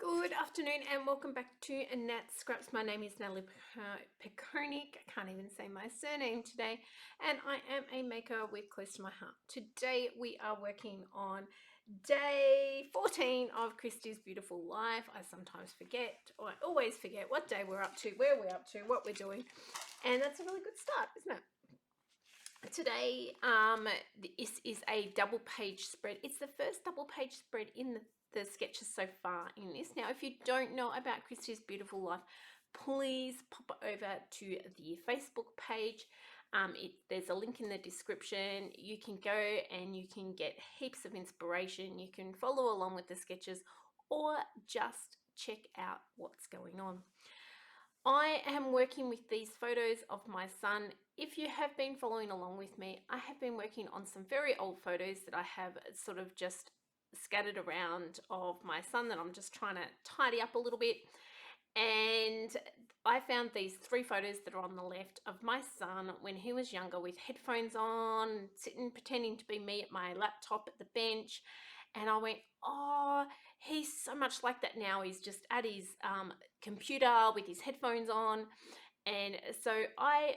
Good afternoon and welcome back to Nat Scraps. My name is Natalie Pekonic. I can't even say my surname today, and I am a maker with close to my heart. Today we are working on day 14 of Christy's beautiful life. I sometimes forget, or I always forget what day we're up to, where we're up to, what we're doing, and that's a really good start, isn't it? Today, this is a double page spread. It's the first double page spread in the sketches so far in this. Now, if you don't know about Christy's Beautiful Life, please pop over to the Facebook page. There's a link in the description. You can go and you can get heaps of inspiration. You can follow along with the sketches or just check out what's going on. I am working with these photos of my son. If you have been following along with me, I have been working on some very old photos that I have sort of just scattered around of my son that I'm just trying to tidy up a little bit. And I found these 3 photos that are on the left of my son when he was younger with headphones on, sitting pretending to be me at my laptop at the bench. And I went, oh, he's so much like that now. He's just at his computer with his headphones on. And so I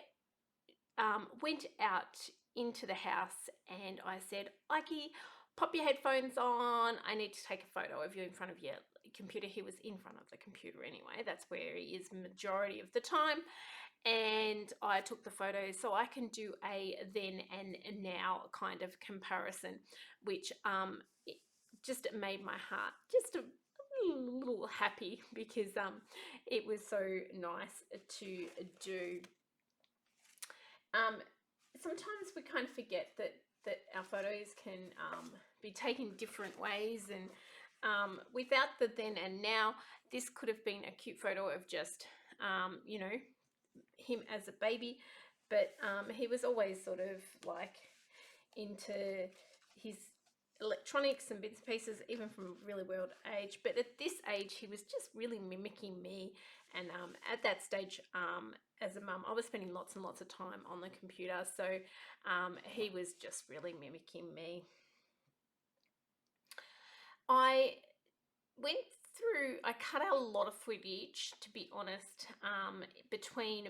went out into the house and I said, Ike, pop your headphones on. I need to take a photo of you in front of your computer. He was in front of the computer anyway. That's where he is majority of the time. And I took the photos so I can do a then and now kind of comparison, which it just made my heart just a little happy because it was so nice to do. Sometimes we kind of forget that our photos can be taken different ways, and without the then and now, this could have been a cute photo of just you know, him as a baby, but he was always sort of like into his electronics and bits and pieces, even from a really old age. But at this age, he was just really mimicking me. And at that stage, as a mum, I was spending lots and lots of time on the computer, so he was just really mimicking me. I cut out a lot of footage, to be honest, between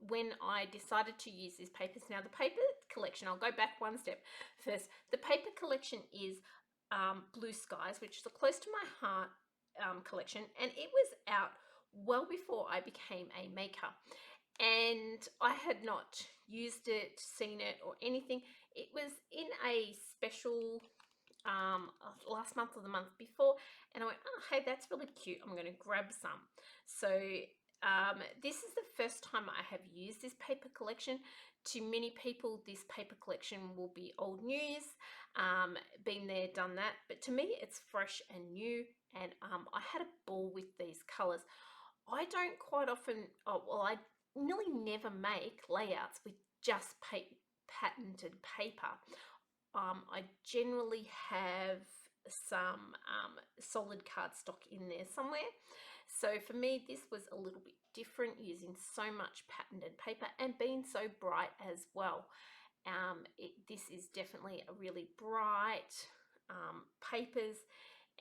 when I decided to use these papers. Now, the paper collection, I'll go back one step first. The paper collection is Blue Skies, which is a close to my heart collection, and it was out well before I became a maker. And I had not used it, seen it, or anything. It was in a special last month or the month before, and I went, oh, hey, that's really cute. I'm going to grab some. So this is the first time I have used this paper collection. To many people, this paper collection will be old news, been there, done that. But to me, it's fresh and new, and I had a ball with these colors. I don't quite often, I nearly never make layouts with just patented paper. I generally have some solid cardstock in there somewhere. So for me, this was a little bit different, using so much patented paper and being so bright as well. This is definitely a really bright papers,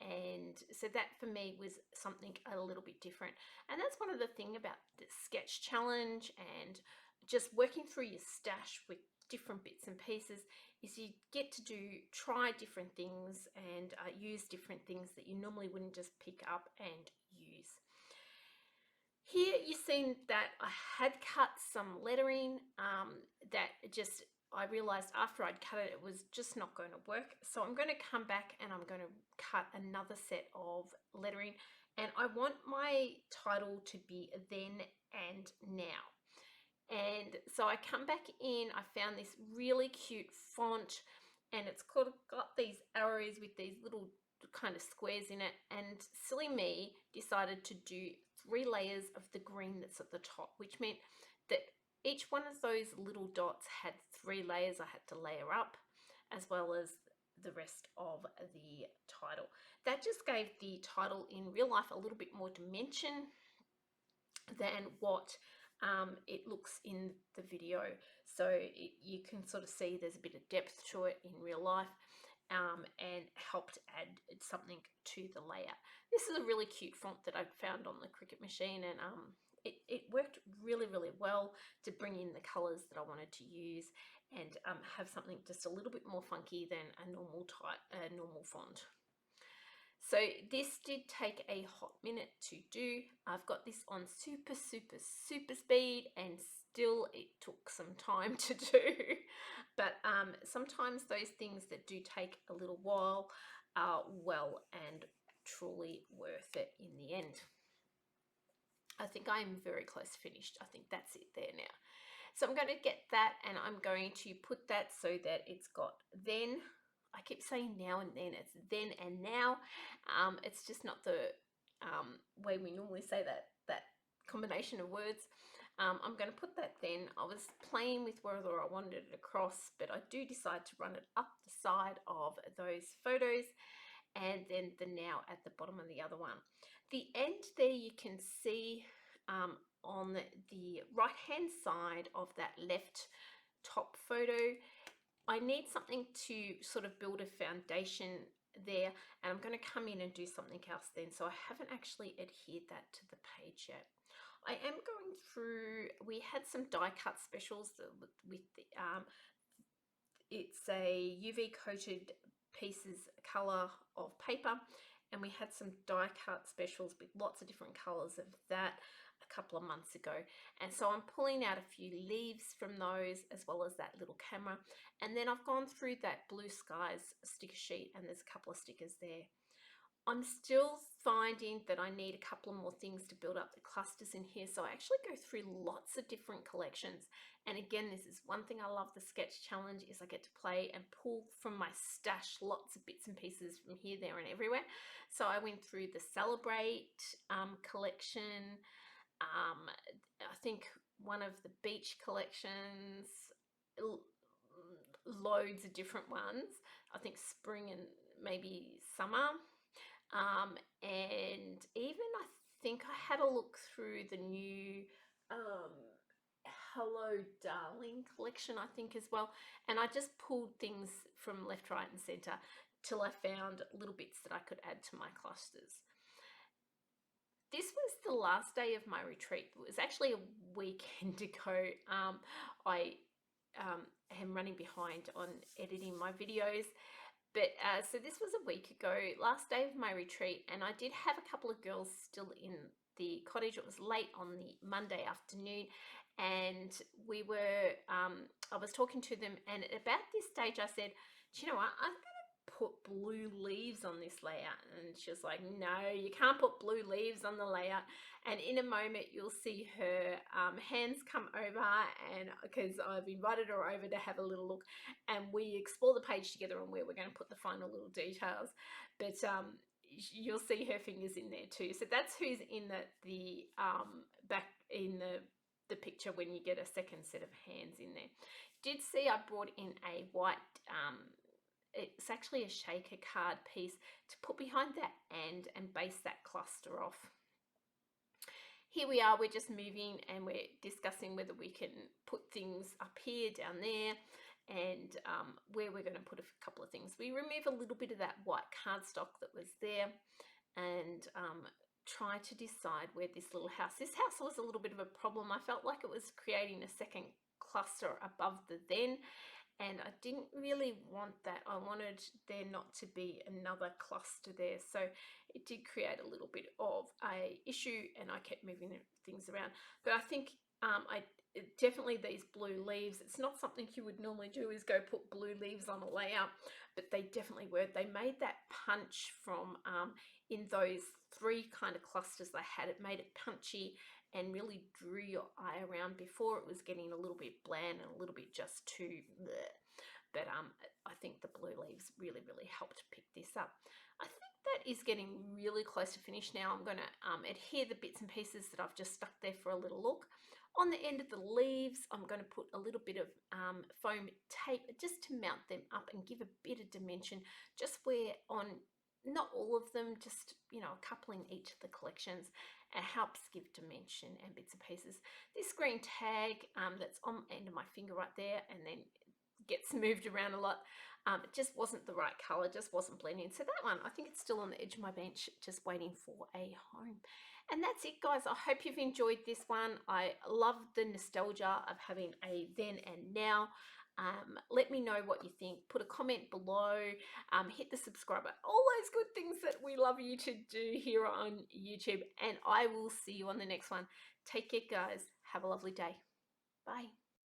and so that for me was something a little bit different. And that's one of the things about the sketch challenge and just working through your stash with different bits and pieces, is you get to try different things and use different things that you normally wouldn't just pick up and use. Here you've seen that I had cut some lettering that just, I realized after I'd cut it, it was just not going to work. So I'm going to come back and I'm going to cut another set of lettering, and I want my title to be then and now. And so I come back in, I found this really cute font, and it's got these arrows with these little kind of squares in it, and silly me decided to do 3 layers of the green that's at the top, which meant that each one of those little dots had 3 layers I had to layer up, as well as the rest of the title. That just gave the title in real life a little bit more dimension than what it looks in the video. So you can sort of see there's a bit of depth to it in real life. and helped add something to the layout. This is a really cute font that I found on the Cricut machine, and it worked really, really well to bring in the colors that I wanted to use and have something just a little bit more funky than a normal font. So this did take a hot minute to do. I've got this on super speed, and still it took some time to do. But sometimes those things that do take a little while are well and truly worth it in the end. I think I'm very close to finished. I think that's it there now. So I'm going to get that, and I'm going to put that so that it's got then. I keep saying now and then. It's then and now. It's just not the way we normally say that combination of words. I'm going to put that then. I was playing with whether I wanted it across, but I do decide to run it up the side of those photos, and then the now at the bottom of the other one. The end there you can see on the right hand side of that left top photo. I need something to sort of build a foundation there, and I'm going to come in and do something else then. So I haven't actually adhered that to the page yet. I am going through, we had some die cut specials with the, it's a UV coated pieces color of paper, and we had some die cut specials with lots of different colors of that a couple of months ago, and so I'm pulling out a few leaves from those as well as that little camera, and then I've gone through that Blue Skies sticker sheet, and there's a couple of stickers there. I'm still finding that I need a couple of more things to build up the clusters in here, so I actually go through lots of different collections. And again, this is one thing I love the sketch challenge, is I get to play and pull from my stash lots of bits and pieces from here, there and everywhere. So I went through the Celebrate collection, I think one of the beach collections, loads of different ones, I think spring and maybe summer, and even I think I had a look through the new Hello Darling collection, I think, as well, and I just pulled things from left, right and center till I found little bits that I could add to my clusters. This was the last day of my retreat. It was actually a weekend ago. I am running behind on editing my videos, but so this was a week ago, last day of my retreat, and I did have a couple of girls still in the cottage. It was late on the Monday afternoon, and we were, I was talking to them, and at about this stage I said, do you know what, I'm going to put blue leaves on this layout. And she was like, no, you can't put blue leaves on the layout. And in a moment you'll see her hands come over, and because I've invited her over to have a little look, and we explore the page together on where we're going to put the final little details. But you'll see her fingers in there too. So that's who's in the back in the picture when you get a second set of hands in there. Did see I brought in a white it's actually a shaker card piece to put behind that and base that cluster off. Here we are, we're just moving and we're discussing whether we can put things up here, down there, and where we're going to put a couple of things. We remove a little bit of that white cardstock that was there, and try to decide where this house was a little bit of a problem. I felt like it was creating a second cluster above the then, and I didn't really want that. I wanted there not to be another cluster there, so it did create a little bit of a issue, and I kept moving things around. But I think definitely these blue leaves, it's not something you would normally do, is go put blue leaves on a layout, but they definitely were. They made that punch from in those three kind of clusters they had. It made it punchy and really drew your eye around. Before it was getting a little bit bland and a little bit just too bleh. But I think the blue leaves really helped pick this up. I think that is getting really close to finish now. I'm going to adhere the bits and pieces that I've just stuck there for a little look. On the end of the leaves, I'm going to put a little bit of foam tape just to mount them up and give a bit of dimension, just where on, not all of them, just, you know, a couple in each of the collections. It helps give dimension and bits and pieces. This green tag that's on the end of my finger right there, and then gets moved around a lot. It just wasn't the right color, just wasn't blending. So that one, I think it's still on the edge of my bench, just waiting for a home. And that's it, guys. I hope you've enjoyed this one. I love the nostalgia of having a then and now. Let me know what you think. Put a comment below. Hit the subscribe button. All those good things that we love you to do here on YouTube. And I will see you on the next one. Take care, guys. Have a lovely day. Bye.